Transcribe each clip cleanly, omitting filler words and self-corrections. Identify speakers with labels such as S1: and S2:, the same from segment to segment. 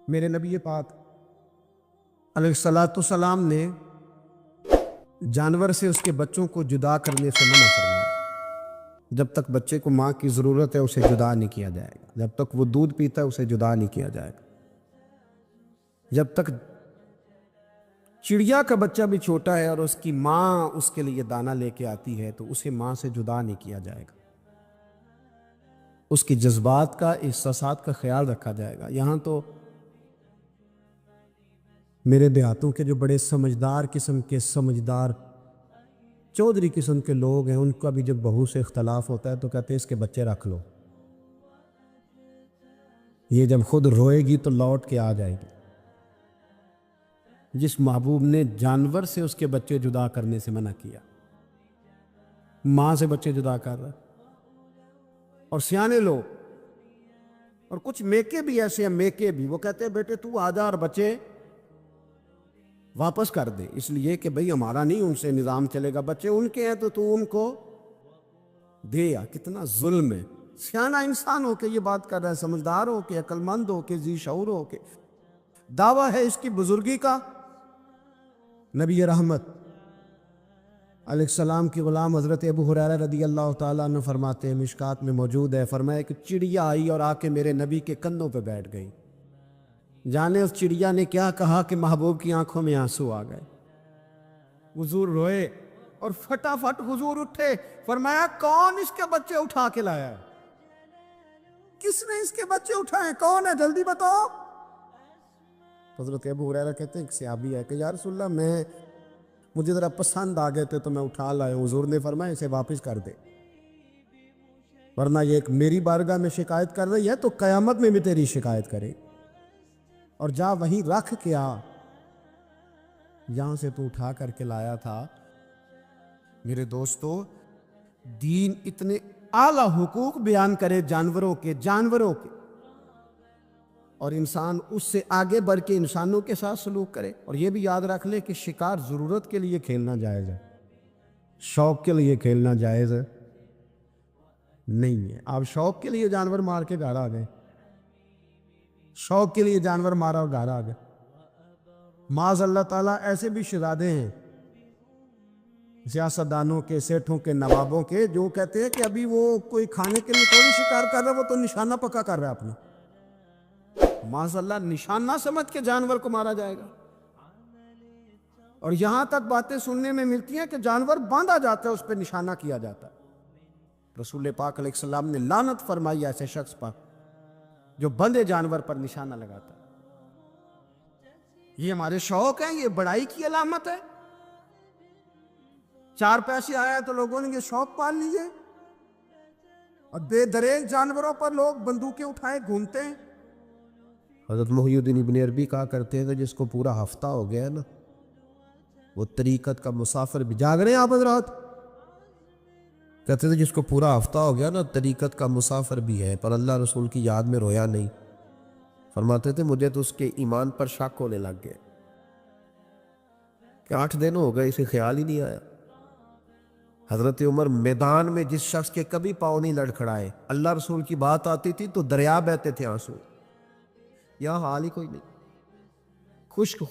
S1: میرے نبی پاک علیہ الصلاۃ والسلام نے جانور سے اس کے بچوں کو جدا کرنے سے منع فرمایا۔ جب تک بچے کو ماں کی ضرورت ہے اسے جدا نہیں کیا جائے گا، جب تک وہ دودھ پیتا ہے اسے جدا نہیں کیا جائے گا، جب تک چڑیا کا بچہ بھی چھوٹا ہے اور اس کی ماں اس کے لیے دانہ لے کے آتی ہے تو اسے ماں سے جدا نہیں کیا جائے گا، اس کی جذبات کا، احساسات کا خیال رکھا جائے گا۔ یہاں تو میرے دیہاتوں کے جو بڑے سمجھدار قسم کے سمجھدار چودھری قسم کے لوگ ہیں، ان کا بھی جب بہو سے اختلاف ہوتا ہے تو کہتے ہیں اس کے بچے رکھ لو، یہ جب خود روئے گی تو لوٹ کے آ جائے گی۔ جس محبوب نے جانور سے اس کے بچے جدا کرنے سے منع کیا، ماں سے بچے جدا کر رہا ہے۔ اور سیانے لوگ اور کچھ میکے بھی ایسے ہیں، میکے بھی وہ کہتے ہیں بیٹے تو آجا اور بچے واپس کر دے، اس لیے کہ بھئی ہمارا نہیں ان سے نظام چلے گا، بچے ان کے ہیں تو ان کو دے۔ یا کتنا ظلم ہے۔ سیانہ انسان ہو کے یہ بات کر رہا ہے، سمجھدار ہو کے، عقل مند ہو کے، ذی شعور ہو کے، دعویٰ ہے اس کی بزرگی کا۔ نبی رحمت علیہ السلام کی غلام حضرت ابو ہریرہ رضی اللہ تعالیٰ عنہ فرماتے ہیں، مشکات میں موجود ہے، فرمایا کہ چڑیا آئی اور آ کے میرے نبی کے کندھوں پہ بیٹھ گئی۔ جانے اس چڑیا نے کیا کہا کہ محبوب کی آنکھوں میں آنسو آ گئے۔ حضور روئے اور فٹافٹ حضور اٹھے، فرمایا کون اس کے بچے اٹھا کے لایا ہے؟ کس نے اس کے بچے اٹھائے؟ کون ہے؟ جلدی بتاؤ۔ حضرت ابو ہریرہ کہتے ہیں ایک صحابی ہے کہ یا رسول اللہ مجھے ذرا پسند آ گئے تھے تو میں اٹھا لایا۔ حضور نے فرمایا اسے واپس کر دے، ورنہ یہ ایک میری بارگاہ میں شکایت کر رہی ہے تو قیامت میں بھی تیری شکایت کرے، اور جا وہیں رکھ کے آ جہاں سے تو اٹھا کر کے لایا تھا۔ میرے دوستو، دین اتنے اعلیٰ حقوق بیان کرے جانوروں کے اور انسان اس سے آگے بڑھ کے انسانوں کے ساتھ سلوک کرے۔ اور یہ بھی یاد رکھ لے کہ شکار ضرورت کے لیے کھیلنا جائز ہے، شوق کے لیے کھیلنا جائز ہے نہیں ہے۔ آپ شوق کے لیے جانور مار کے گھر آ گئے، شوق کے لیے جانور مارا اور گھر آ گئے۔ معاذ اللہ تعالیٰ ایسے بھی شہزادے ہیں سیاستدانوں کے، سیٹھوں کے، نوابوں کے، جو کہتے ہیں کہ ابھی وہ کوئی کھانے کے لیے تھوڑی شکار کر رہا ہے، وہ تو نشانہ پکا کر رہا ہے اپنا۔ معاذ اللہ نشانہ سمجھ کے جانور کو مارا جائے گا۔ اور یہاں تک باتیں سننے میں ملتی ہیں کہ جانور باندھا جاتا ہے، اس پہ نشانہ کیا جاتا ہے۔ رسول پاک علیہ السلام نے لعنت فرمائی ایسے شخص پر جو بندھے جانور پر نشانہ لگاتا ہے۔ یہ ہمارے شوق ہیں، یہ بڑائی کی علامت ہے۔ چار پیسے آیا تو لوگوں نے یہ شوق پال لیے، اور بے دریغ جانوروں پر لوگ بندوقیں اٹھائے گھومتے ہیں۔ حضرت محی الدین ابن عربی کہا کرتے تھے جس کو پورا ہفتہ ہو گیا نا، وہ طریقت کا مسافر بھی۔ جاگ رہے ہیں آپ حضرات؟ کہتے تھے جس کو پورا ہفتہ ہو گیا نا طریقت کا مسافر بھی ہے، پر اللہ رسول کی یاد میں رویا نہیں۔ فرماتے تھے مجھے تو اس کے ایمان پر شک ہونے لگ گیا کہ 8 دن ہو گئے اسے خیال ہی نہیں آیا۔ حضرت عمر میدان میں جس شخص کے کبھی پاؤں نہیں لڑکھڑائے، اللہ رسول کی بات آتی تھی تو دریا بہتے تھے آنسو، یہاں حال ہی کوئی نہیں۔ خشک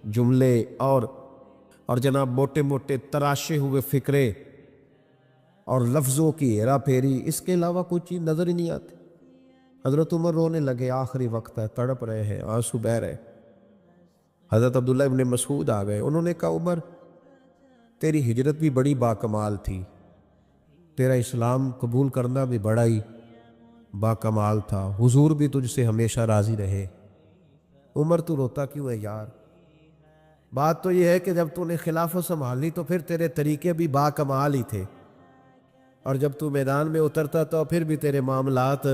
S1: جملے اور جناب موٹے موٹے تراشے ہوئے فکرے اور لفظوں کی ہیرا پھیری، اس کے علاوہ کوئی چیز نظر ہی نہیں آتی۔ حضرت عمر رونے لگے، آخری وقت ہے، تڑپ رہے ہیں، آنسو بہہ رہے۔ حضرت عبداللہ ابن مسعود آ گئے، انہوں نے کہا عمر تیری ہجرت بھی بڑی باکمال تھی، تیرا اسلام قبول کرنا بھی بڑا ہی باکمال تھا، حضور بھی تجھ سے ہمیشہ راضی رہے۔ عمر تو روتا کیوں ہے یار؟ بات تو یہ ہے کہ جب تو نے خلافت سنبھالی تو پھر تیرے طریقے بھی باکمال ہی تھے، اور جب تو میدان میں اترتا تو پھر بھی تیرے معاملات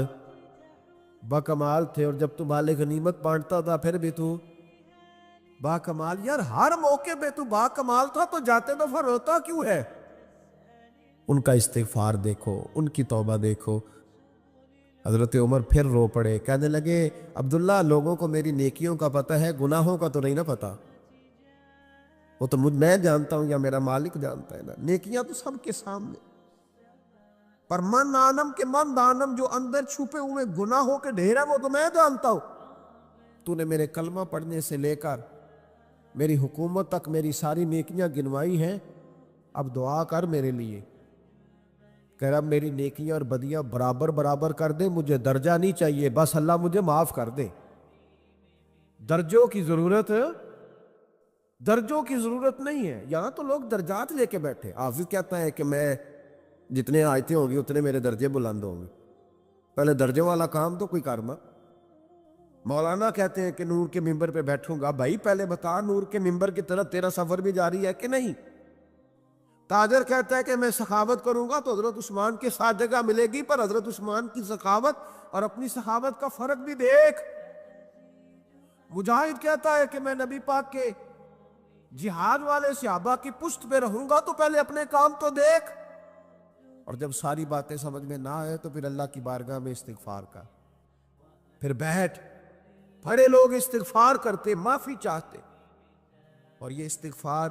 S1: باکمال تھے، اور جب تو مال غنیمت بانٹتا تھا پھر بھی تو باکمال۔ یار ہر موقع پہ تو باکمال تھا تو جاتے دفعہ روتا کیوں ہے؟ ان کا استغفار دیکھو، ان کی توبہ دیکھو۔ حضرت عمر پھر رو پڑے، کہنے لگے عبداللہ لوگوں کو میری نیکیوں کا پتہ ہے، گناہوں کا تو نہیں نا پتہ۔ وہ تو میں جانتا ہوں یا میرا مالک جانتا ہے نا، نیکیاں تو سب کے سامنے، پر من آنم کے من دانم، جو اندر چھپے ہوئے گناہوں کے ڈھیر ہیں وہ تو میں جانتا ہوں۔ تو نے میرے کلمہ پڑھنے سے لے کر میری حکومت تک میری ساری نیکیاں گنوائی ہیں، اب دعا کر میرے لیے کہ رب میری نیکیاں اور بدیاں برابر برابر کر دے، مجھے درجہ نہیں چاہیے، بس اللہ مجھے معاف کر دے۔ درجوں کی ضرورت نہیں ہے۔ یہاں تو لوگ درجات لے کے بیٹھے۔ حافظ کہتا ہے کہ میں جتنے آیتیں ہوں گی اتنے میرے درجے بلند ہوں گے۔ پہلے درجے والا کام تو کوئی کرنا۔ مولانا کہتے ہیں کہ نور کے ممبر پہ بیٹھوں گا، بھائی پہلے بتا نور کے ممبر کی طرف تیرا سفر بھی جاری ہے کہ نہیں؟ تاجر کہتا ہے کہ میں سخاوت کروں گا تو حضرت عثمان کے ساتھ جگہ ملے گی، پر حضرت عثمان کی سخاوت اور اپنی سخاوت کا فرق بھی دیکھ۔ مجاہد کہتا ہے کہ میں نبی پاک کے جہاد والے صحابہ کی پشت پہ رہوں گا تو پہلے اپنے کام تو دیکھ۔ اور جب ساری باتیں سمجھ میں نہ آئے تو پھر اللہ کی بارگاہ میں استغفار کا، پھر بیٹھ۔ بڑے لوگ استغفار کرتے، معافی چاہتے، اور یہ استغفار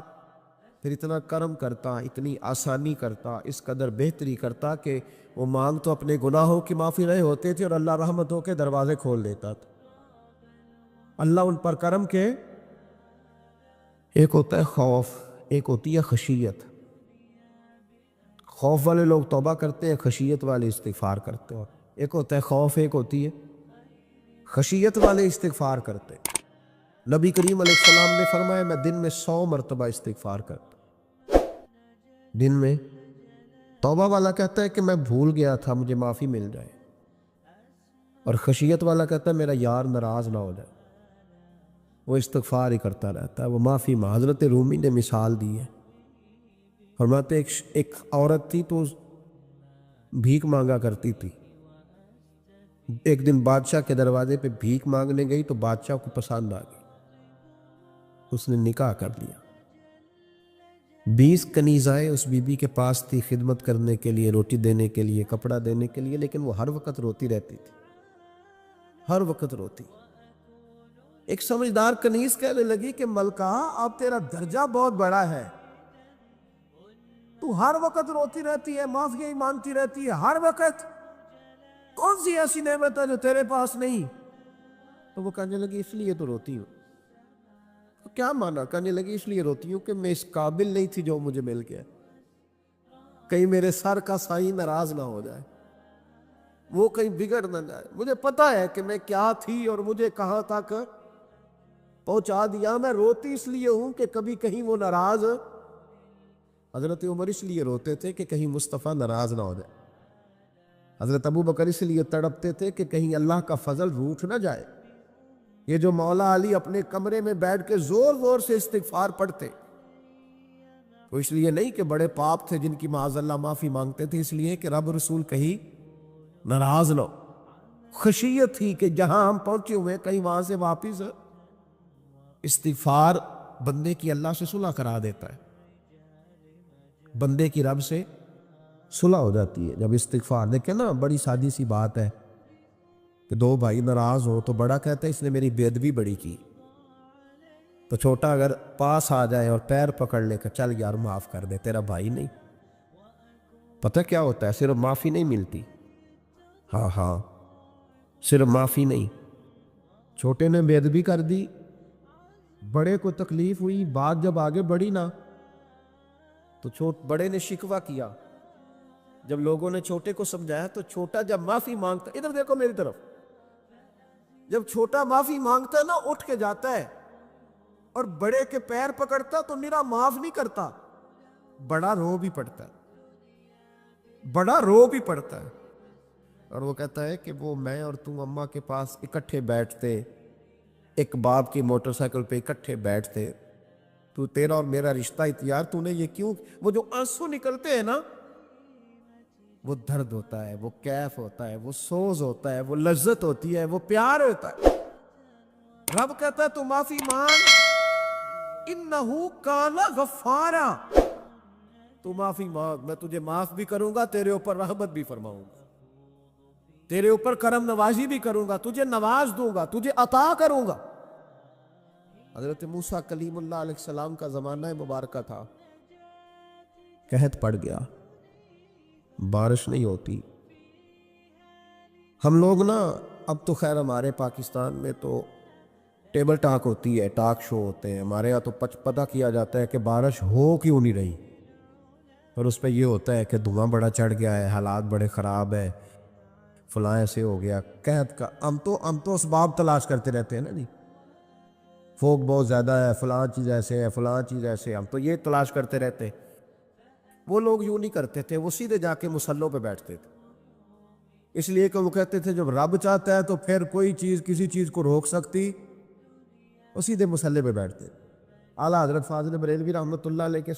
S1: پھر اتنا کرم کرتا، اتنی آسانی کرتا، اس قدر بہتری کرتا کہ وہ مانگ تو اپنے گناہوں کی معافی رہے ہوتے تھے اور اللہ رحمتوں کے دروازے کھول دیتا تھا۔ اللہ ان پر کرم کے، ایک ہوتا ہے خوف، ایک ہوتی ہے خشیت۔ خوف والے لوگ توبہ کرتے ہیں، خشیت والے استغفار کرتے ہیں۔ ایک ہوتا ہے خوف، ایک ہوتی ہے خشیت والے استغفار کرتے ہیں۔ نبی کریم علیہ السلام نے فرمایا میں دن میں 100 مرتبہ استغفار کرتا، دن میں۔ توبہ والا کہتا ہے کہ میں بھول گیا تھا، مجھے معافی مل جائے، اور خشیت والا کہتا ہے میرا یار ناراض نہ ہو جائے، وہ استغفار ہی کرتا رہتا ہے، وہ معافی ماں۔ حضرت رومی نے مثال دی ہے، فرماتے ایک عورت تھی تو بھیک مانگا کرتی تھی۔ ایک دن بادشاہ کے دروازے پہ بھیک مانگنے گئی تو بادشاہ کو پسند آ گئی، اس نے نکاح کر لیا۔ 20 کنیزائیں اس بی بی کے پاس تھی خدمت کرنے کے لیے، روٹی دینے کے لیے، کپڑا دینے کے لیے، لیکن وہ ہر وقت روتی رہتی تھی، ہر وقت روتی۔ ایک سمجھدار کنیز کہنے لگی کہ ملکہ اب تیرا درجہ بہت بڑا ہے، تو ہر وقت روتی رہتی ہے، معافی ہی مانگتی رہتی ہے ہر وقت، کون سی ایسی نعمت ہے جو تیرے پاس نہیں؟ تو وہ کہنے لگی اس لیے تو روتی ہوں۔ تو کیا مانا؟ کہنے لگی اس لیے روتی ہوں کہ میں اس قابل نہیں تھی جو مجھے مل گیا، کہیں میرے سر کا سائیں ناراض نہ ہو جائے، وہ کہیں بگڑ نہ جائے۔ مجھے پتا ہے کہ میں کیا تھی اور مجھے کہاں تک پہنچا دیا، میں روتی اس لیے ہوں کہ کبھی کہیں وہ ناراض۔ حضرت عمر اس لیے روتے تھے کہ کہیں مصطفیٰ ناراض نہ ہو جائے، حضرت ابو بکر اس لیے تڑپتے تھے کہ کہیں اللہ کا فضل روٹھ نہ جائے۔ یہ جو مولا علی اپنے کمرے میں بیٹھ کے زور زور سے استغفار پڑھتے، وہ اس لیے نہیں کہ بڑے پاپ تھے جن کی معاذ اللہ معافی مانگتے تھے، اس لیے کہ رب رسول کہیں ناراض نہ ہو۔ خشیت تھی کہ جہاں ہم پہنچے ہوئے کہیں وہاں سے واپس۔ استغفار بندے کی اللہ سے صلح کرا دیتا ہے، بندے کی رب سے صلح ہو جاتی ہے جب استغفار۔ دیکھیں نا، بڑی سادی سی بات ہے کہ دو بھائی ناراض ہو تو بڑا کہتا ہے اس نے میری بے ادبی بڑی کی، تو چھوٹا اگر پاس آ جائے اور پیر پکڑ لے کہ چل یار معاف کر دے، تیرا بھائی نہیں۔ پتہ کیا ہوتا ہے؟ صرف معافی نہیں ملتی، ہاں صرف معافی نہیں، چھوٹے نے بے ادبی کر دی، بڑے کو تکلیف ہوئی، بات جب آگے بڑھی نا تو بڑے نے شکوہ کیا۔ جب لوگوں نے چھوٹے کو سمجھایا تو چھوٹا جب معافی مانگتا، ادھر دیکھو میری طرف، جب چھوٹا معافی مانگتا ہے نا اٹھ کے جاتا ہے، اور بڑے کے پیر پکڑتا تو میرا معاف نہیں کرتا، بڑا رو بھی پڑتا ہے، اور وہ کہتا ہے کہ وہ میں اور تم اماں کے پاس اکٹھے بیٹھتے، ایک باپ کی موٹر سائیکل پہ اکٹھے بیٹھتے، تو تیرا اور میرا رشتہ اتیار تو نے یہ کیوں؟ وہ جو آنسو نکلتے ہیں نا، وہ درد ہوتا ہے، وہ کیف ہوتا ہے، وہ سوز ہوتا ہے، وہ لذت ہوتی ہے، وہ پیار ہوتا ہے۔ رب کہتا ہے تو معافی مانگ، انہو کان غفارا، تو معافی مانگ، میں تجھے معاف بھی کروں گا، تیرے اوپر رحمت بھی فرماؤں گا، تیرے اوپر کرم نوازی بھی کروں گا، تجھے نواز دوں گا، تجھے عطا کروں گا۔ حضرت موسیٰ کلیم اللہ علیہ السلام کا زمانہ مبارکہ تھا، قحط پڑ گیا، بارش نہیں ہوتی۔ ہم لوگ نا اب تو خیر ہمارے پاکستان میں تو ٹیبل ٹاک ہوتی ہے، ٹاک شو ہوتے ہیں ہمارے یہاں، تو پتہ کیا جاتا ہے کہ بارش ہو کیوں نہیں رہی، اور اس پہ یہ ہوتا ہے کہ دھواں بڑا چڑھ گیا ہے، حالات بڑے خراب ہے، فلاں ایسے ہو گیا قحط کا۔ ہم تو اسباب تلاش کرتے رہتے ہیں نا جی، فوگ بہت زیادہ ہے، فلاں چیز ایسے ہے، فلاں چیز ایسے ہے، ہم تو یہ تلاش کرتے رہتے ہیں۔ وہ لوگ یوں نہیں کرتے تھے، وہ سیدھے جا کے مصلوں پہ بیٹھتے تھے، اس لیے کہ وہ کہتے تھے جب رب چاہتا ہے تو پھر کوئی چیز کسی چیز کو روک سکتی، وہ سیدھے مصلے پہ بیٹھتے۔ اعلیٰ حضرت فاضل بریلوی رحمۃ اللہ علیہ کے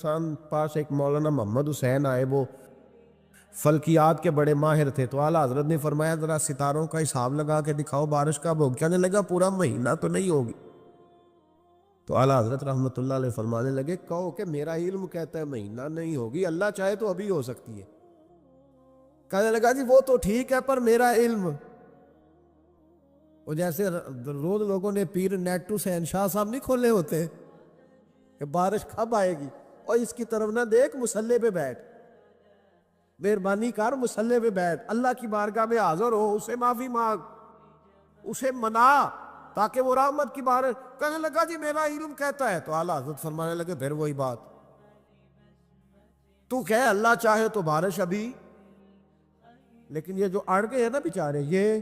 S1: پاس ایک مولانا محمد حسین آئے، وہ فلکیات کے بڑے ماہر تھے، تو اعلیٰ حضرت نے فرمایا ذرا ستاروں کا حساب لگا کے دکھاؤ بارش کب ہوگی۔ کہنے لگا پورا مہینہ تو نہیں ہوگی۔ تو اعلیٰ حضرت رحمۃ اللہ علیہ فرمانے لگے کہو کہ میرا علم کہتا ہے مہینہ نہیں ہوگی، اللہ چاہے تو ابھی ہو سکتی ہے۔ کہنے لگا جی وہ تو ٹھیک ہے پر میرا علم، وہ جیسے روز لوگوں نے پیر نیٹو سین شاہ صاحب نہیں کھولے ہوتے کہ بارش کب آئے گی، اور اس کی طرف نہ دیکھ، مصلے پہ بیٹھ، مہربانی کر مصلے پہ بیٹھ، اللہ کی بارگاہ میں حاضر ہو، اسے معافی مانگ، اسے منا تاکہ وہ رحمت کی بارش۔ کہنے لگا جی میرا علم کہتا ہے۔ تو اعلیٰ حضرت فرمانے لگے پھر وہی بات، تو کہے اللہ چاہے تو بارش ابھی، لیکن یہ جو اڑ گئے ہیں نا بیچارے، یہ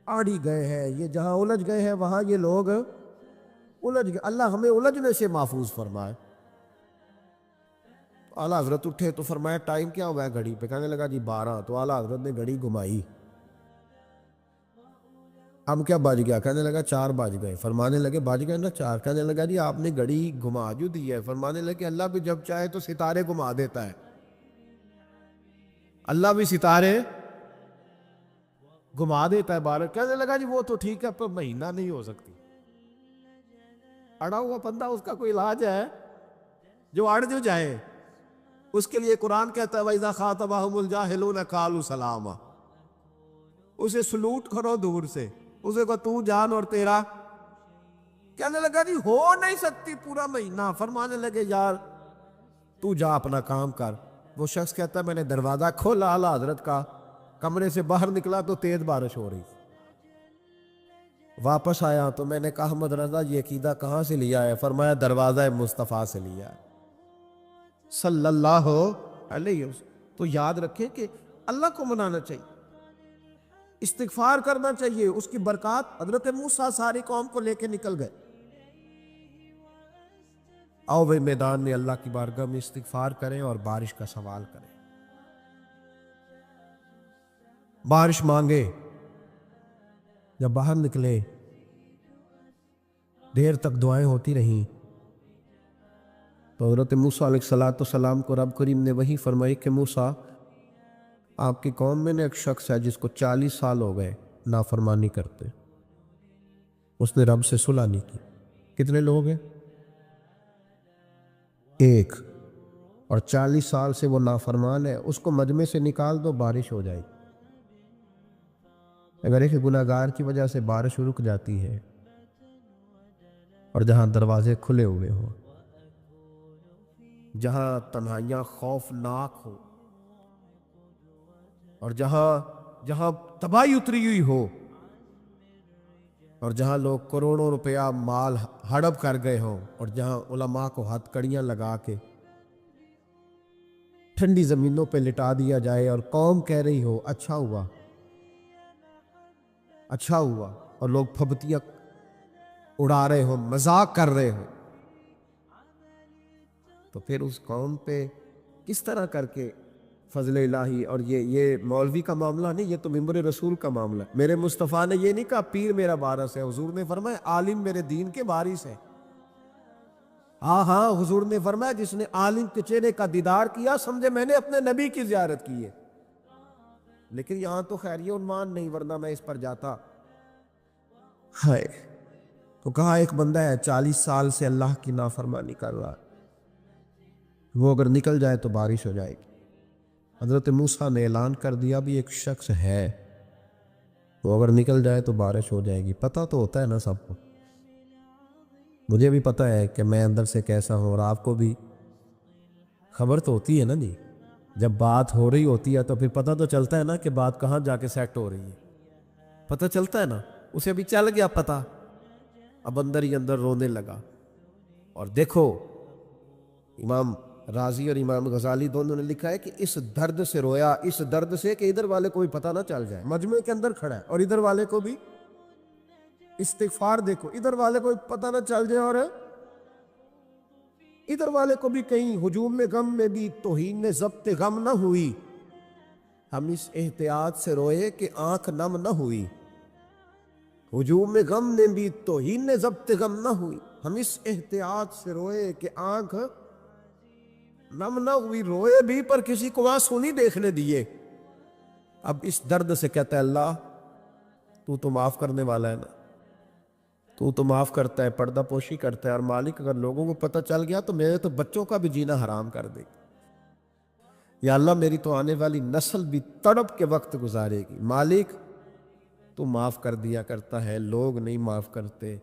S1: اڑ ہی گئے ہیں، یہ جہاں الجھ گئے ہیں وہاں یہ لوگ الجھ گئے، اللہ ہمیں الجھنے سے محفوظ فرمائے۔ اعلیٰ حضرت اٹھے تو فرمایا ٹائم کیا ہوا ہے گھڑی پہ؟ کہنے لگا جی 12۔ تو اعلیٰ حضرت نے گھڑی گھمائی، اب کیا بج گیا؟ کہنے لگا 4 بج گئے۔ فرمانے لگے بج گئے نا 4؟ کہنے لگا جی آپ نے گھڑی گھما جو دی ہے۔ فرمانے لگے اللہ بھی جب چاہے تو ستارے گھما دیتا ہے، اللہ بھی ستارے گھما دیتا ہے بارش۔ کہنے لگا جی وہ تو ٹھیک ہے پر مہینہ نہیں ہو سکتی۔ اڑا ہوا بندہ، اس کا کوئی علاج ہے؟ جو اڑ جو جائے اس کے لیے قرآن کہتا ہے وَإِذَا خَاطَبَهُمُ الْجَاهِلُونَ قَالُوا سَلَامًا، اسے سلوٹ کرو دور سے، اسے کو تو جان اور تیرا۔ کہنے لگا جی ہو نہیں سکتی پورا مہینہ۔ فرمانے لگے یار تو جا اپنا کام کر۔ وہ شخص کہتا ہے میں نے دروازہ کھولا اعلیٰ حضرت کا، کمرے سے باہر نکلا تو تیز بارش ہو رہی، واپس آیا تو میں نے کہا احمد رضا یہ عقیدہ کہاں سے لیا ہے؟ فرمایا دروازہ مصطفیٰ سے لیا ہے صلی اللہ علیہ وسلم۔ تو یاد رکھیں کہ اللہ کو منانا چاہیے، استغفار کرنا چاہیے، اس کی برکات۔ حضرت موسیٰ ساری قوم کو لے کے نکل گئے، آؤ بھائی میدان میں اللہ کی بارگاہ میں استغفار کریں اور بارش کا سوال کریں، بارش مانگے۔ جب باہر نکلے دیر تک دعائیں ہوتی رہیں، تو حضرت موسیٰ علیہ السلام کو رب کریم نے وحی فرمائی کہ موسیٰ آپ کی قوم میں نے ایک شخص ہے جس کو 40 سال ہو گئے نافرمانی کرتے، اس نے رب سے صلح نہیں کی۔ کتنے لوگ ہیں؟ ایک، اور 40 سال سے وہ نافرمان ہے، اس کو مجمع سے نکال دو بارش ہو جائے گی۔ اگر ایک گناہگار کی وجہ سے بارش رک جاتی ہے، اور جہاں دروازے کھلے ہوئے ہوں، جہاں تنہائیاں خوفناک ہو، اور جہاں تباہی اتری ہوئی ہو، اور جہاں لوگ کروڑوں روپیہ مال ہڑپ کر گئے ہوں، اور جہاں علماء کو ہتھ کڑیاں لگا کے ٹھنڈی زمینوں پہ لٹا دیا جائے، اور قوم کہہ رہی ہو اچھا ہوا اچھا ہوا، اور لوگ پھبتیاں اڑا رہے ہوں، مذاق کر رہے ہوں، تو پھر اس قوم پہ کس طرح کر کے فضل الہی۔ اور یہ مولوی کا معاملہ نہیں، یہ تو ممبر رسول کا معاملہ ہے۔ میرے مصطفیٰ نے یہ نہیں کہا پیر میرا وارث ہے، حضور نے فرمایا عالم میرے دین کے وارث ہے۔ ہاں حضور نے فرمایا جس نے عالم کے چہرے کا دیدار کیا سمجھے میں نے اپنے نبی کی زیارت کی ہے۔ لیکن یہاں تو خیر یہ عنوان نہیں، ورنہ میں اس پر جاتا۔ ہائے، تو کہا ایک بندہ ہے 40 سال سے اللہ کی نافرمانی کر رہا ہے، وہ اگر نکل جائے تو بارش ہو جائے گی۔ حضرت موسیٰ نے اعلان کر دیا بھی ایک شخص ہے، وہ اگر نکل جائے تو بارش ہو جائے گی۔ پتہ تو ہوتا ہے نا سب کو، مجھے بھی پتہ ہے کہ میں اندر سے کیسا ہوں، اور آپ کو بھی خبر تو ہوتی ہے نا جی۔ جب بات ہو رہی ہوتی ہے تو پھر پتہ تو چلتا ہے نا کہ بات کہاں جا کے سیٹ ہو رہی ہے، پتہ چلتا ہے نا، اسے بھی چل گیا پتہ اب اندر ہی اندر رونے لگا. اور دیکھو امام رازی اور امام غزالی دونوں نے لکھا ہے کہ اس درد سے رویا، اس درد سے کہ ادھر والے کو بھی پتہ نہ چل جائے، مجمع کے اندر کھڑا ہے اور ادھر والے کو بھی استغفار، دیکھو ادھر والے کو بھی پتہ نہ چل جائے اور ادھر والے کو بھی کہیں ہجوم میں غم میں بھی توہین نے ضبط غم نہ ہوئی. ہم اس احتیاط سے روئے کہ آنکھ نم نہ ہوئی، ہجوم میں غم نے بھی توہین نے ضبط غم نہ ہوئی. ہم اس احتیاط سے روئے کہ آنکھ نم نہ ہوئی، روئے بھی پر کسی کو آنسو نہیں دیکھنے دیے. اب اس درد سے کہتا ہے اللہ تو معاف کرنے والا ہے نا، تو معاف کرتا ہے، پردہ پوشی کرتا ہے. اور مالک اگر لوگوں کو پتہ چل گیا تو میرے تو بچوں کا بھی جینا حرام کر دے. یا اللہ میری تو آنے والی نسل بھی تڑپ کے وقت گزارے گی. مالک تو معاف کر دیا کرتا ہے، لوگ نہیں معاف کرتے.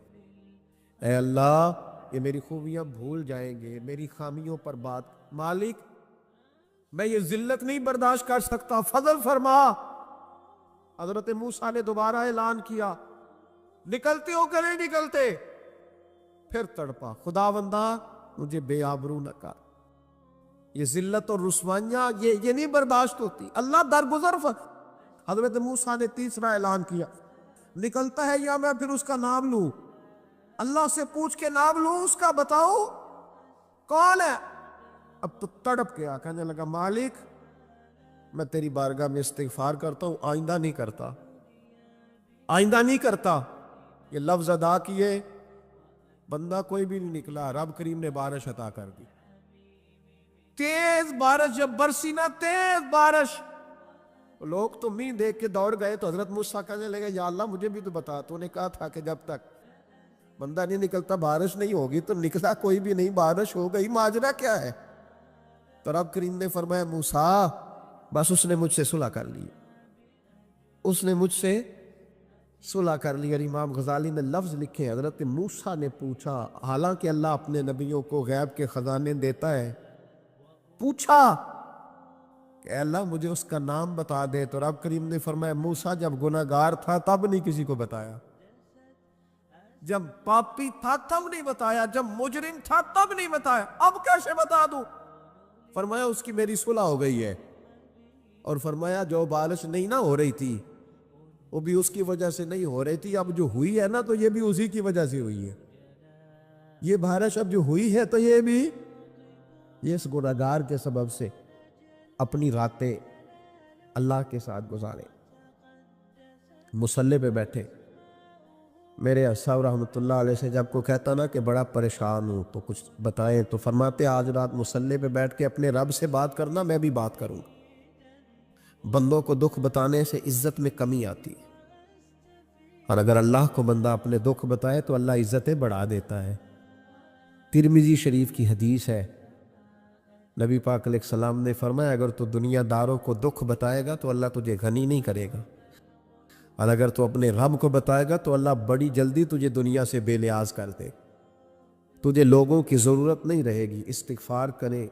S1: اے اللہ یہ میری خوبیاں بھول جائیں گے، میری خامیوں پر بات. مالک میں یہ ذلت نہیں برداشت کر سکتا، فضل فرما. حضرت موسیٰ نے دوبارہ اعلان کیا، نکلتے ہو کہ نہیں نکلتے؟ پھر تڑپا، خداوندا مجھے بے آبرو نہ کر. یہ ذلت اور رسوائیاں یہ نہیں برداشت ہوتی. اللہ درگزر حضرت موسیٰ نے تیسرا اعلان کیا، نکلتا ہے یا میں پھر اس کا نام لوں؟ اللہ سے پوچھ کے نام لوں اس کا، بتاؤ کون ہے؟ اب تو تڑپ گیا، کہنے لگا مالک میں تیری بارگاہ میں استغفار کرتا ہوں، آئندہ نہیں کرتا، آئندہ نہیں کرتا. یہ لفظ ادا کیے، بندہ کوئی بھی نہیں نکلا. رب کریم نے بارش عطا کر دی، تیز بارش. جب برسی نا تیز بارش، لوگ تو مین دیکھ کے دوڑ گئے. تو حضرت موسیٰ کہنے لگے یا اللہ مجھے بھی تو بتا، تو نے کہا تھا کہ جب تک بندہ نہیں نکلتا بارش نہیں ہوگی. تو نکلا کوئی بھی نہیں، بارش ہو گئی، ماجرا کیا ہے؟ تو رب کریم نے فرمایا موسیٰ بس اس نے مجھ سے صلح کر لی، اس نے مجھ سے صلح کر لی. اور امام غزالی نے لفظ لکھے، حضرت موسیٰ نے پوچھا، حالانکہ اللہ اپنے نبیوں کو غیب کے خزانے دیتا ہے، پوچھا کہ اللہ مجھے اس کا نام بتا دے. تو رب کریم نے فرمایا موسیٰ جب گناہ گار تھا تب نہیں کسی کو بتایا، جب پاپی تھا تب نہیں بتایا، جب مجرم تھا تب نہیں بتایا، اب کیسے بتا دوں؟ فرمایا اس کی میری صلح ہو گئی ہے. اور فرمایا جو بارش نہیں نہ ہو رہی تھی وہ بھی اس کی وجہ سے نہیں ہو رہی تھی، اب جو ہوئی ہے نا تو یہ بھی اسی کی وجہ سے ہوئی ہے. یہ بارش اب جو ہوئی ہے تو یہ بھی یہ اس گناہگار کے سبب سے اپنی راتیں اللہ کے ساتھ گزارے. مصلی پہ بیٹھے، میرے صاحب رحمۃ اللہ علیہ سے جب کو کہتا نا کہ بڑا پریشان ہوں تو کچھ بتائیں، تو فرماتے آج رات مصلی پہ بیٹھ کے اپنے رب سے بات کرنا، میں بھی بات کروں. بندوں کو دکھ بتانے سے عزت میں کمی آتی ہے، اور اگر اللہ کو بندہ اپنے دکھ بتائے تو اللہ عزتیں بڑھا دیتا ہے. ترمذی شریف کی حدیث ہے، نبی پاک علیہ السلام نے فرمایا اگر تو دنیا داروں کو دکھ بتائے گا تو اللہ تجھے غنی نہیں کرے گا، اور اگر تو اپنے رب کو بتائے گا تو اللہ بڑی جلدی تجھے دنیا سے بے نیاز کر دے. تجھے لوگوں کی ضرورت نہیں رہے گی. استغفار کریں،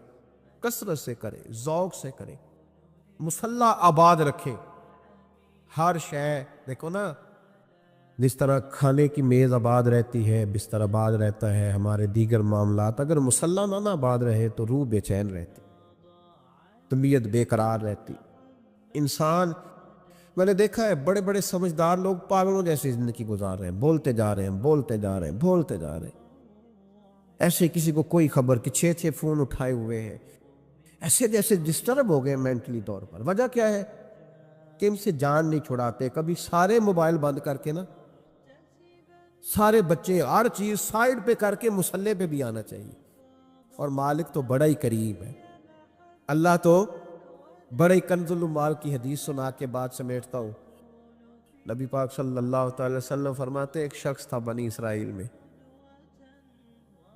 S1: کثرت سے کریں، ذوق سے کریں، مصلی آباد رکھیں. ہر شے دیکھو نا، جس طرح کھانے کی میز آباد رہتی ہے، بستر آباد رہتا ہے، ہمارے دیگر معاملات، اگر مصلی نہ آباد رہے تو روح بے چین رہتی، طبیعت بے قرار رہتی. انسان میں نے دیکھا ہے بڑے بڑے سمجھدار لوگ پاگلوں جیسی زندگی گزار رہے ہیں، بولتے جا رہے ہیں، بولتے جا رہے ہیں، بولتے جا رہے ہیں. ایسے کسی کو کوئی خبر کہ 6 فون اٹھائے ہوئے ہیں، ایسے جیسے ڈسٹرب ہو گئے مینٹلی طور پر. وجہ کیا ہے کہ ان سے جان نہیں چھڑاتے. کبھی سارے موبائل بند کر کے نا، سارے بچے ہر چیز سائیڈ پہ کر کے مصلی پہ بھی آنا چاہیے. اور مالک تو بڑا ہی قریب ہے، اللہ تو بڑے کنز المال کی حدیث سنا کے بعد سمیٹتا ہوں. نبی پاک صلی اللہ تعالی وسلم فرماتے ایک شخص تھا بنی اسرائیل میں،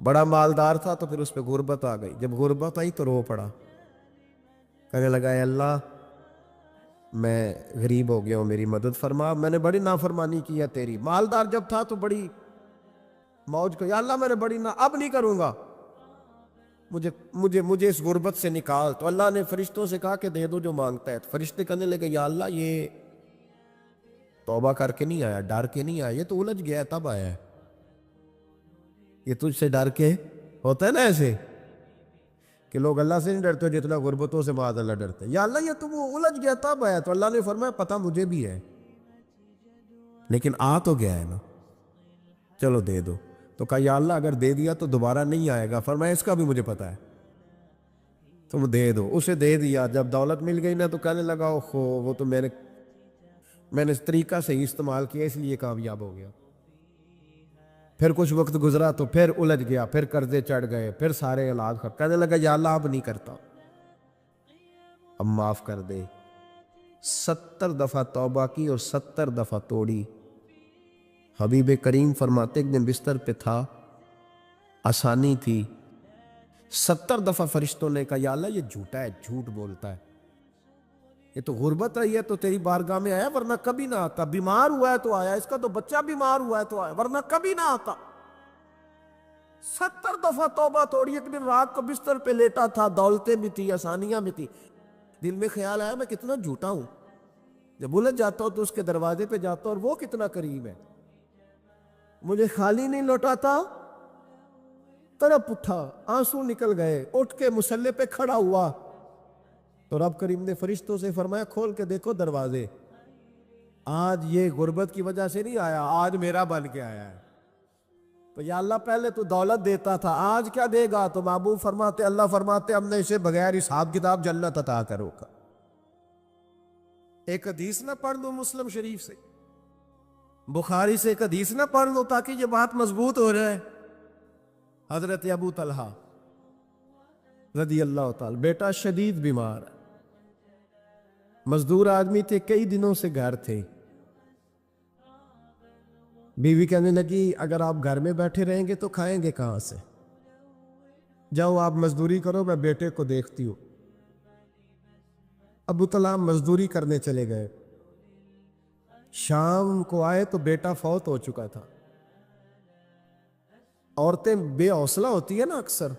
S1: بڑا مالدار تھا، تو پھر اس پہ غربت آ گئی. جب غربت آئی تو رو پڑا، کہنے لگا اے اللہ میں غریب ہو گیا ہوں، میری مدد فرما، میں نے بڑی نافرمانی کی ہے تیری. مالدار جب تھا تو بڑی موج کو، یا اللہ میں نے بڑی اب نہیں کروں گا، مجھے اس غربت سے نکال. تو اللہ نے فرشتوں سے کہا کہ دے دو جو مانگتا ہے. تو فرشتے کہنے لگے یا اللہ یہ توبہ کر کے نہیں آیا، ڈر کے نہیں آیا، یہ تو الجھ گیا تب آیا ہے. یہ تجھ سے ڈر کے ہوتا ہے نا ایسے کہ لوگ اللہ سے نہیں ڈرتے جتنا غربتوں سے معاذ اللہ ڈرتے ہیں. یا اللہ یہ تو وہ الجھ گیا تب آیا, تو اللہ نے فرمایا پتہ مجھے بھی ہے, لیکن آ تو گیا ہے نا, چلو دے دو. تو کہا یا اللہ اگر دے دیا تو دوبارہ نہیں آئے گا. فرمایا اس کا بھی مجھے پتہ ہے, تم دے دو. اسے دے دیا. جب دولت مل گئی نا تو کہنے لگا اوہو وہ تو میں نے اس طریقہ سے ہی استعمال کیا اس لیے کامیاب ہو گیا. پھر کچھ وقت گزرا تو پھر الجھ گیا, پھر قرضے چڑھ گئے, پھر سارے اولاد خرچ. کہنے لگا یا اللہ اب نہیں کرتا, اب معاف کر دے. 70 دفعہ توبہ کی اور 70 دفعہ توڑی. حبیب کریم فرماتے ایک دن بستر پہ تھا, آسانی تھی, 70 دفعہ فرشتوں نے کہا یا اللہ یہ جھوٹا ہے, جھوٹ بولتا ہے, یہ تو غربت رہی ہے تو تیری بارگاہ میں آیا ورنہ کبھی نہ آتا. بیمار ہوا ہے تو آیا, اس کا تو بچہ بیمار ہوا ہے تو آیا ورنہ کبھی نہ آتا. 70 دفعہ توبہ توڑی. ایک دن رات کو بستر پہ لیٹا تھا, دولتیں بھی تھی, آسانیاں بھی تھی. دل میں خیال آیا میں کتنا جھوٹا ہوں, جب الجھ جاتا ہوں تو اس کے دروازے پہ جاتا ہوں اور وہ کتنا قریب ہے, مجھے خالی نہیں لوٹاتا. تڑپ اٹھا, آنسو نکل گئے, اٹھ کے مصلی پہ کھڑا ہوا تو رب کریم نے فرشتوں سے فرمایا کھول کے دیکھو دروازے, آج یہ غربت کی وجہ سے نہیں آیا, آج میرا بن کے آیا ہے. تو یا اللہ پہلے تو دولت دیتا تھا, آج کیا دے گا؟ تو محبوب فرماتے اللہ فرماتے ہم نے اسے بغیر حساب کتاب جنت عطا کرو گا. ایک حدیث نہ پڑھ لو مسلم شریف سے, بخاری سے ایک حدیث نہ پڑھ لو تاکہ یہ بات مضبوط ہو جائے. حضرت ابو طلحہ رضی اللہ تعالی, بیٹا شدید بیمار, مزدور آدمی تھے, کئی دنوں سے گھر تھے. بیوی کہنے لگی اگر آپ گھر میں بیٹھے رہیں گے تو کھائیں گے کہاں سے, جاؤ آپ مزدوری کرو, میں بیٹے کو دیکھتی ہوں. ابو طلحہ مزدوری کرنے چلے گئے. شام کو آئے تو بیٹا فوت ہو چکا تھا. عورتیں بے حوصلہ ہوتی ہے نا اکثر,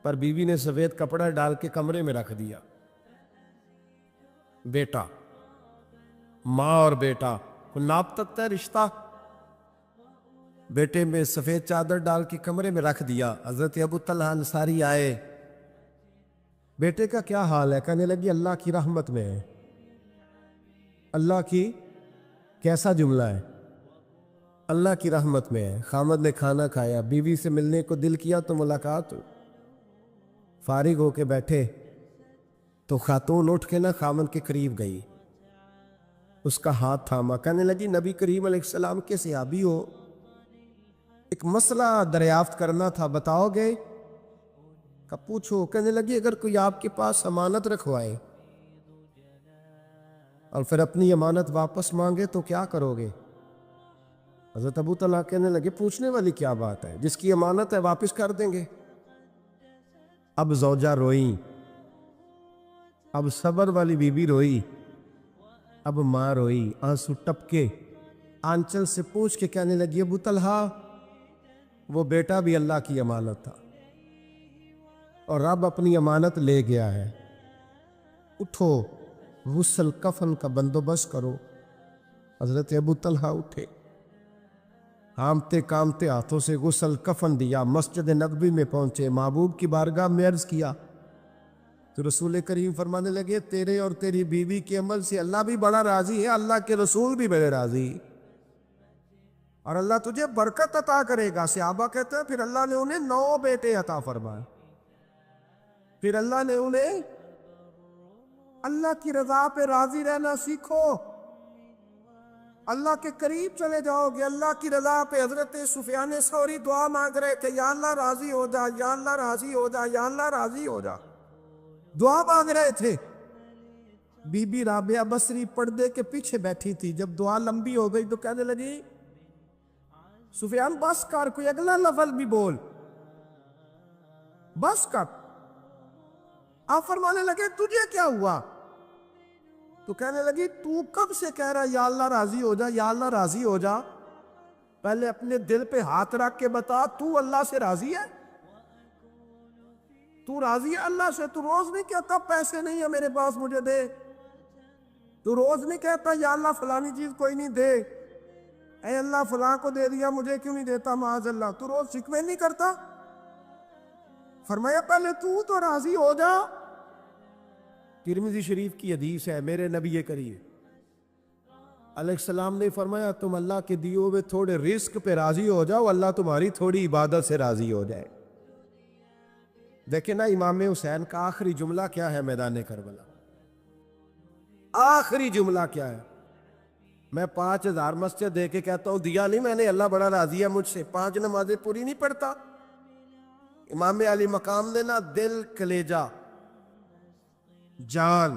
S1: پر بیوی نے سفید کپڑا ڈال کے کمرے میں رکھ دیا. بیٹا, ماں اور بیٹا کو ناپ تکتا ہے رشتہ, بیٹے میں سفید چادر ڈال کے کمرے میں رکھ دیا. حضرت ابو طلحہ انصاری آئے, بیٹے کا کیا حال ہے؟ کہنے لگی اللہ کی رحمت میں ہے. اللہ کی کیسا جملہ ہے, اللہ کی رحمت میں ہے. خامد نے کھانا کھایا, بیوی سے ملنے کو دل کیا تو ملاقات, فارغ ہو کے بیٹھے تو خاتون اٹھ کے نا خامد کے قریب گئی, اس کا ہاتھ تھاما. کہنے لگی نبی کریم علیہ السلام کے صحابی ہو, ایک مسئلہ دریافت کرنا تھا, بتاؤ گے؟ کہ پوچھو. کہنے لگی اگر کوئی آپ کے پاس امانت رکھوائے اور پھر اپنی امانت واپس مانگے تو کیا کرو گے؟ حضرت ابو طلحہ کہنے لگے پوچھنے والی کیا بات ہے, جس کی امانت ہے واپس کر دیں گے. اب زوجہ روئی, اب صبر والی بی بی روئی, اب ماں روئی, آنسو ٹپکے, آنچل سے پوچھ کے کہنے لگی ابو طلحہ وہ بیٹا بھی اللہ کی امانت تھا اور رب اپنی امانت لے گیا ہے, اٹھو غسل کفن کا بندوبست کرو. حضرت ابو طلحہ اٹھے, کامتے کامتے ہاتھوں سے غسل کفن دیا, مسجد نبوی میں پہنچے, محبوب کی بارگاہ میں عرض کیا تو رسول کریم فرمانے لگے تیرے اور تیری بیوی کے عمل سے اللہ بھی بڑا راضی ہے, اللہ کے رسول بھی بڑے راضی, اور اللہ تجھے برکت عطا کرے گا. صحابہ کہتے ہیں پھر اللہ نے انہیں 9 بیٹے عطا فرمائے. پھر اللہ نے انہیں اللہ کی رضا پہ راضی رہنا سیکھو, اللہ کے قریب چلے جاؤ گے, اللہ کی رضا پہ. حضرت سفیان ثوری دعا مانگ رہے تھے یا اللہ راضی ہو جا, یا اللہ راضی ہو جا, یا اللہ راضی ہو جا, دعا مانگ رہے تھے. بی بی رابعہ بصری پردے کے پیچھے بیٹھی تھی, جب دعا لمبی ہو گئی تو کہنے لگی سفیان بس کر, کوئی اگلا لفظ بھی بول, بس کر. آپ فرمانے لگے تجھے کیا ہوا؟ تو کہنے لگی تو کب سے کہہ رہا یا اللہ راضی ہو جا, یا اللہ راضی ہو جا, پہلے اپنے دل پہ ہاتھ رکھ کے بتا تو اللہ سے راضی ہے؟ تو راضی ہے اللہ سے؟ تو روز نہیں کہتا پیسے نہیں ہے میرے پاس مجھے دے, تو روز نہیں کہتا یا اللہ فلانی چیز کوئی نہیں دے, اے اللہ فلاں کو دے دیا مجھے کیوں نہیں دیتا معاذ اللہ، تو روز شکوے نہیں کرتا؟ فرمایا پہلے تو راضی ہو جا۔ ترمذی شریف کی حدیث ہے، میرے نبی کریم علیہ السلام نے فرمایا تم اللہ کے دیے ہوئے تھوڑے رزق پہ راضی ہو جاؤ، اللہ تمہاری تھوڑی عبادت سے راضی ہو جائے۔ دیکھیں نا امام حسین کا آخری جملہ کیا ہے میدان کربلا؟ آخری جملہ کیا ہے؟ میں 5000 مسجد دے کے کہتا ہوں دیا نہیں میں نے، اللہ بڑا راضی ہے مجھ سے، 5 نمازیں پوری نہیں پڑھتا۔ امام علی مقام نے نا دل، کلیجہ، جان،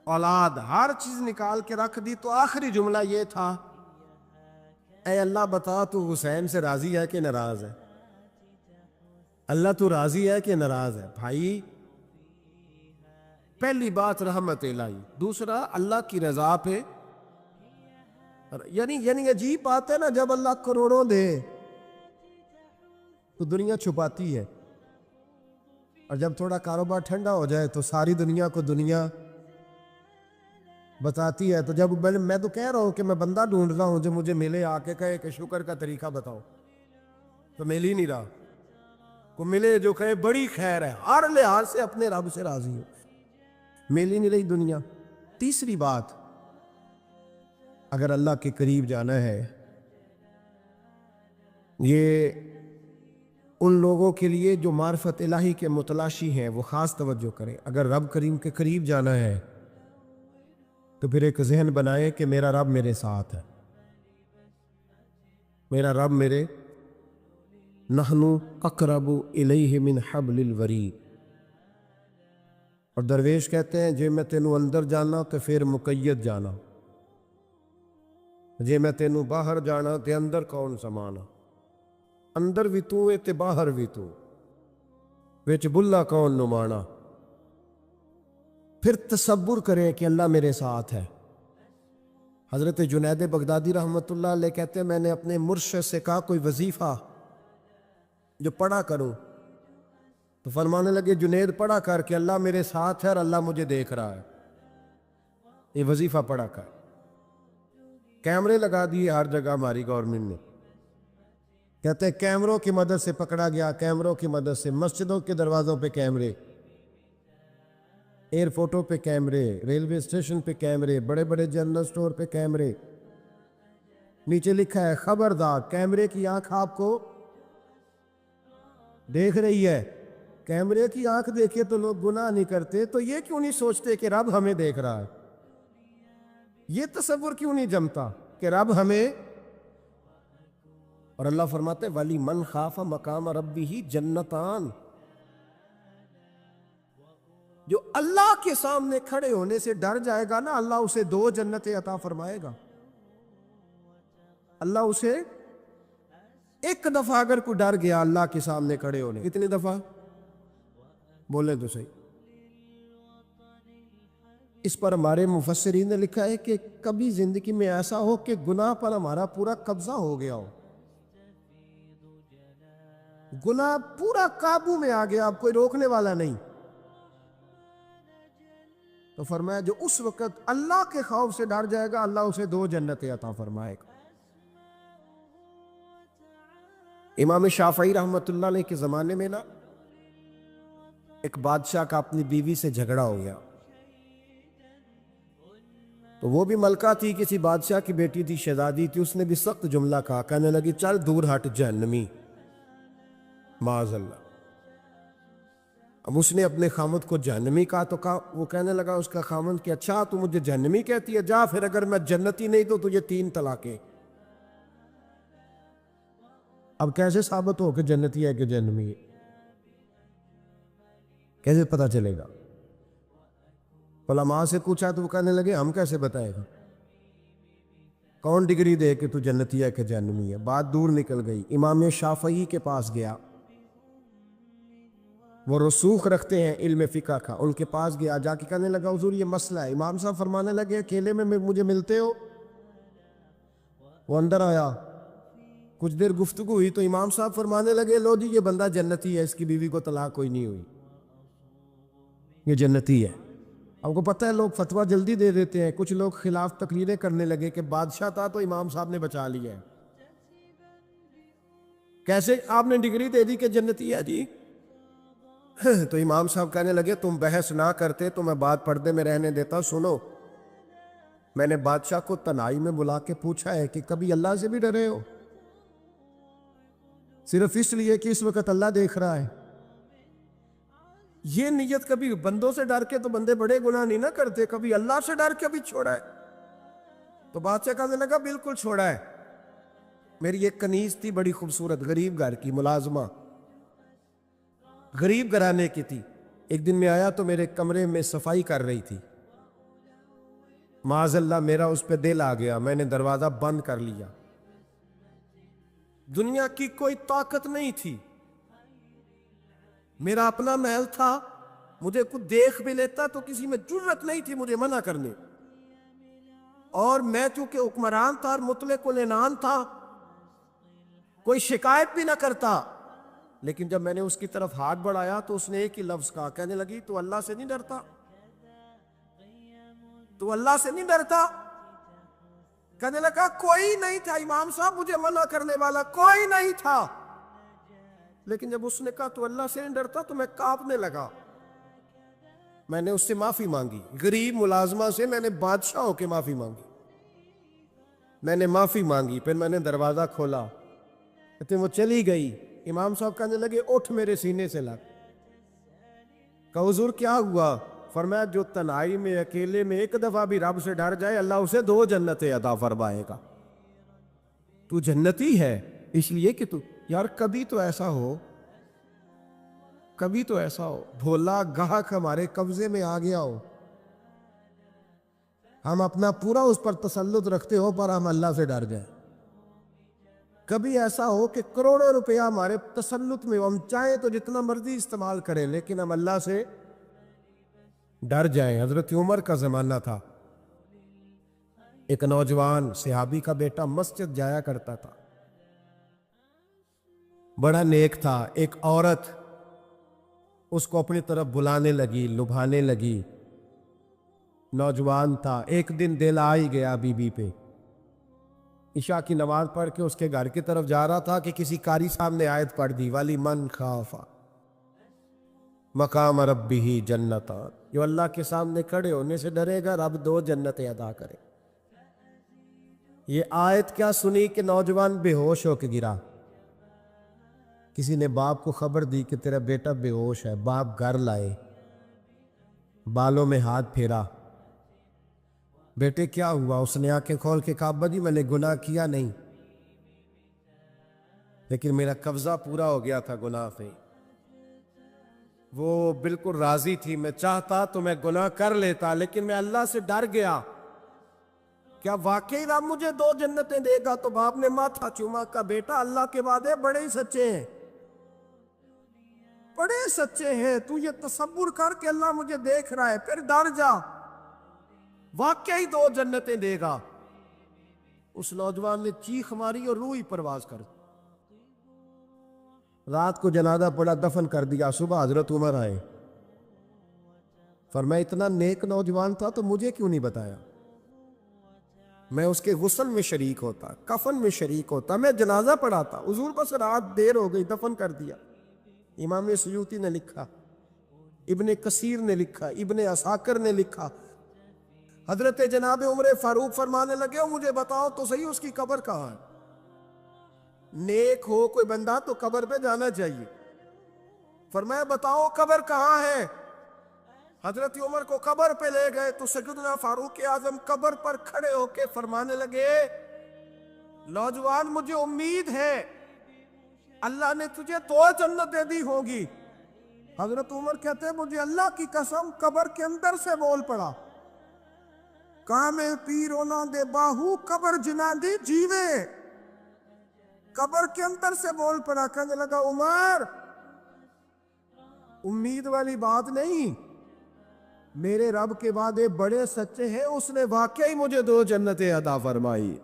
S1: اولاد، ہر چیز نکال کے رکھ دی، تو آخری جملہ یہ تھا اے اللہ بتا تو حسین سے راضی ہے کہ ناراض ہے؟ اللہ تو راضی ہے کہ ناراض ہے؟ بھائی پہلی بات رحمت الہی، دوسرا اللہ کی رضا پہ، یعنی عجیب بات ہے نا، جب اللہ کروڑوں دے تو دنیا چھپاتی ہے، اور جب تھوڑا کاروبار ٹھنڈا ہو جائے تو ساری دنیا کو دنیا بتاتی ہے۔ تو جب میں تو کہہ رہا ہوں کہ میں بندہ ڈھونڈ رہا ہوں جو مجھے ملے، آ کے کہے کہ شکر کا طریقہ بتاؤ، تو مل ہی نہیں رہا۔ کو ملے جو کہے بڑی خیر ہے، ہر لحاظ سے اپنے رب سے راضی ہو، مل ہی نہیں رہی دنیا۔ تیسری بات، اگر اللہ کے قریب جانا ہے، یہ ان لوگوں کے لیے جو معرفت الہی کے متلاشی ہیں وہ خاص توجہ کریں۔ اگر رب کریم کے قریب جانا ہے تو پھر ایک ذہن بنائے کہ میرا رب میرے ساتھ ہے، میرا رب میرے، نحن اقرب الیہ من حبل الورید۔ اور درویش کہتے ہیں جے میں تینوں اندر جانا تو پھر مقید جانا، جے میں تینوں باہر جانا تے اندر کون سمانا، اندر بھی تو تے باہر بھی تو، وچ بلا کون نمانا۔ پھر تصور کریں کہ اللہ میرے ساتھ ہے۔ حضرت جنید بغدادی رحمۃ اللہ علیہ کہتے ہیں میں نے اپنے مرشد سے کہا کوئی وظیفہ جو پڑھا کروں، تو فرمانے لگے جنید پڑھا کر کہ اللہ میرے ساتھ ہے اور اللہ مجھے دیکھ رہا ہے، یہ وظیفہ پڑھا کر۔ کیمرے لگا دیے ہر جگہ ہماری گورنمنٹ نے، کہتے ہیں کیمروں کی مدد سے پکڑا گیا، کیمروں کی مدد سے، مسجدوں کے دروازوں پہ کیمرے، ایئرپورٹوں پہ کیمرے، ریلوے اسٹیشن پہ کیمرے، بڑے بڑے جنرل سٹور پہ کیمرے، نیچے لکھا ہے خبردار کیمرے کی آنکھ آپ کو دیکھ رہی ہے۔ کیمرے کی آنکھ دیکھے تو لوگ گناہ نہیں کرتے، تو یہ کیوں نہیں سوچتے کہ رب ہمیں دیکھ رہا ہے؟ یہ تصور کیوں نہیں جمتا کہ رب ہمیں، اور اللہ فرماتے ولی من خاف مقام ربہ جنتان، جو اللہ کے سامنے کھڑے ہونے سے ڈر جائے گا نا، اللہ اسے 2 جنتیں عطا فرمائے گا۔ اللہ اسے ایک دفعہ اگر کوئی ڈر گیا اللہ کے سامنے کھڑے ہونے، کتنی دفعہ بولے تو صحیح؟ اس پر ہمارے مفسرین نے لکھا ہے کہ کبھی زندگی میں ایسا ہو کہ گناہ پر ہمارا پورا قبضہ ہو گیا ہو، گناہ پورا قابو میں آ گیا، اب کوئی روکنے والا نہیں، تو فرمایا جو اس وقت اللہ کے خوف سے ڈر جائے گا اللہ اسے 2 جنتیں عطا فرمائے گا۔ امام شافعی رحمۃ اللہ علیہ کے زمانے میں نا ایک بادشاہ کا اپنی بیوی سے جھگڑا ہو گیا، تو وہ بھی ملکہ تھی، کسی بادشاہ کی بیٹی تھی، شہزادی تھی، اس نے بھی سخت جملہ کہا، کہنے لگی چل دور ہٹ جہنمی، معاذ اللہ۔ اب اس نے اپنے خامد کو جہنمی کہا، تو وہ کہنے لگا اس کا خامد کہ اچھا تو مجھے جہنمی کہتی ہے، جا پھر اگر میں جنتی نہیں تو تجھے 3 طلاقیں۔ اب کیسے ثابت ہو کہ جنتی ہے کہ جہنمی ہے؟ کیسے پتہ چلے گا؟ علماء سے پوچھا تو وہ کہنے لگے ہم کیسے بتائے گا، کون ڈگری دے کہ تو جنتی ہے کہ جہنمی ہے؟ بات دور نکل گئی، امام شافعی کے پاس گیا، وہ رسوخ رکھتے ہیں علم فقہ کا، ان کے پاس گیا، جا کے کہنے لگا حضور یہ مسئلہ ہے۔ امام صاحب فرمانے لگے اکیلے میں مجھے ملتے ہو؟ وہ اندر آیا، کچھ دیر گفتگو ہوئی تو امام صاحب فرمانے لگے لو جی یہ بندہ جنتی ہے، اس کی بیوی کو طلاق کوئی نہیں ہوئی، یہ جنتی ہے۔ ہم کو پتہ ہے لوگ فتویٰ جلدی دے دیتے ہیں، کچھ لوگ خلاف تقریریں کرنے لگے کہ بادشاہ تھا تو امام صاحب نے بچا لیا ہے۔ کیسے؟ آپ نے ڈگری دے دی کہ جنتی ہے جی۔ تو امام صاحب کہنے لگے تم بحث نہ کرتے تو میں بات پردے میں رہنے دیتا۔ سنو، میں نے بادشاہ کو تنہائی میں بلا کے پوچھا ہے کہ کبھی اللہ سے بھی ڈرے ہو؟ صرف اس لیے کہ اس وقت اللہ دیکھ رہا ہے۔ یہ نیت کبھی بندوں سے ڈر کے تو بندے بڑے گناہ نہیں نہ کرتے، کبھی اللہ سے ڈر کے بھی چھوڑا ہے؟ تو بادشاہ کہنے لگا بالکل چھوڑا ہے۔ میری ایک کنیز تھی بڑی خوبصورت، غریب گھر کی ملازمہ، غریب گھرانے کی تھی۔ ایک دن میں آیا تو میرے کمرے میں صفائی کر رہی تھی، معاذ اللہ میرا اس پہ دل آ گیا، میں نے دروازہ بند کر لیا۔ دنیا کی کوئی طاقت نہیں تھی، میرا اپنا محل تھا، مجھے کچھ دیکھ بھی لیتا تو کسی میں جرت نہیں تھی مجھے منع کرنے، اور میں چونکہ حکمران تھا اور مطلق العنان تھا، کوئی شکایت بھی نہ کرتا۔ لیکن جب میں نے اس کی طرف ہاتھ بڑھایا تو اس نے ایک ہی لفظ کہا، کہنے لگی تو اللہ سے نہیں ڈرتا؟ تو اللہ سے نہیں ڈرتا؟ کہنے لگا کوئی نہیں تھا امام صاحب مجھے منع کرنے والا، کوئی نہیں تھا۔ لیکن جب اس نے کہا تو اللہ سے نہیں ڈرتا تو میں کانپنے لگا۔ میں نے اس سے معافی مانگی، غریب ملازمہ سے میں نے بادشاہ ہو کے معافی مانگی۔ میں نے معافی مانگی، پھر میں نے دروازہ کھولا، کہتے وہ چلی گئی۔ امام صاحب کہنے لگے اٹھ میرے سینے سے لگ۔ کہا حضور کیا ہوا؟ فرمایا جو تنہائی میں اکیلے میں ایک دفعہ بھی رب سے ڈر جائے اللہ اسے 2 جنتیں عطا فرمائے گا۔ تو جنتی ہے اس لیے کہ تو یار کبھی تو ایسا ہو بھولا گاہک ہمارے قبضے میں آ گیا ہو، ہم اپنا پورا اس پر تسلط رکھتے ہو پر ہم اللہ سے ڈر جائیں۔ کبھی ایسا ہو کہ کروڑوں روپیہ ہمارے تسلط میں، ہم چاہیں تو جتنا مرضی استعمال کریں لیکن ہم اللہ سے ڈر جائیں۔ حضرت عمر کا زمانہ تھا، ایک نوجوان صحابی کا بیٹا مسجد جایا کرتا تھا، بڑا نیک تھا۔ ایک عورت اس کو اپنی طرف بلانے لگی، لبھانے لگی، نوجوان تھا۔ ایک دن دل آ ہی گیا بی بی پہ، عشاء کی نماز پڑھ کے اس کے گھر کی طرف جا رہا تھا کہ کسی قاری صاحب نے آیت پڑھ دی، وَلِمَنْ خَافَ مقام ربہ جنتان، جو اللہ کے سامنے کھڑے ہونے سے ڈرے گا رب 2 جنتیں عطا کرے۔ یہ آیت کیا سنی کہ نوجوان بے ہوش ہو کے گرا۔ کسی نے باپ کو خبر دی کہ تیرا بیٹا بے ہوش ہے، باپ گھر لائے، بالوں میں ہاتھ پھیرا، بیٹے کیا ہوا؟ اس نے آنکھیں کھول کے کہا ابا جی میں نے گناہ کیا نہیں، لیکن میرا قبضہ پورا ہو گیا تھا گناہ پہ۔ وہ بالکل راضی تھی، میں چاہتا تو میں گناہ کر لیتا لیکن میں اللہ سے ڈر گیا۔ کیا واقعی رب مجھے 2 جنتیں دے گا؟ تو باپ نے ماتھا چوما، کا بیٹا اللہ کے وعدے بڑے ہی سچے ہیں، بڑے سچے ہیں، تو یہ تصور کر کے اللہ مجھے دیکھ رہا ہے، پھر ڈر جا، واقعی 2 جنتیں دے گا۔ اس نوجوان نے چیخ ماری اور روح ہی پرواز کر، رات کو جنازہ پڑا، دفن کر دیا۔ صبح حضرت عمر آئے، فرمایا اتنا نیک نوجوان تھا تو مجھے کیوں نہیں بتایا؟ میں اس کے غسل میں شریک ہوتا، کفن میں شریک ہوتا، میں جنازہ پڑھاتا۔ حضور بس رات دیر ہو گئی، دفن کر دیا۔ امام سیوطی نے لکھا، ابن کثیر نے لکھا، ابن عساکر نے لکھا، حضرت جناب عمر فاروق فرمانے لگے مجھے بتاؤ تو صحیح اس کی قبر کہاں ہے؟ نیک ہو کوئی بندہ تو قبر پہ جانا چاہیے۔ فرمایا بتاؤ قبر کہاں ہے؟ حضرت عمر کو قبر پہ لے گئے تو سیدنا فاروق اعظم قبر پر کھڑے ہو کے فرمانے لگے نوجوان مجھے امید ہے اللہ نے تجھے 2 جنتیں دی ہوگی۔ حضرت عمر کہتے ہیں مجھے اللہ کی قسم قبر کے اندر سے بول پڑا، کامے پیرونا دے باہو قبر جنا دی جیوے۔ قبر کے اندر سے بول پڑا، کہنے لگا عمر امید والی بات نہیں، میرے رب کے وعدے بڑے سچے ہیں، اس نے واقعی مجھے 2 جنتیں عطا فرمائی۔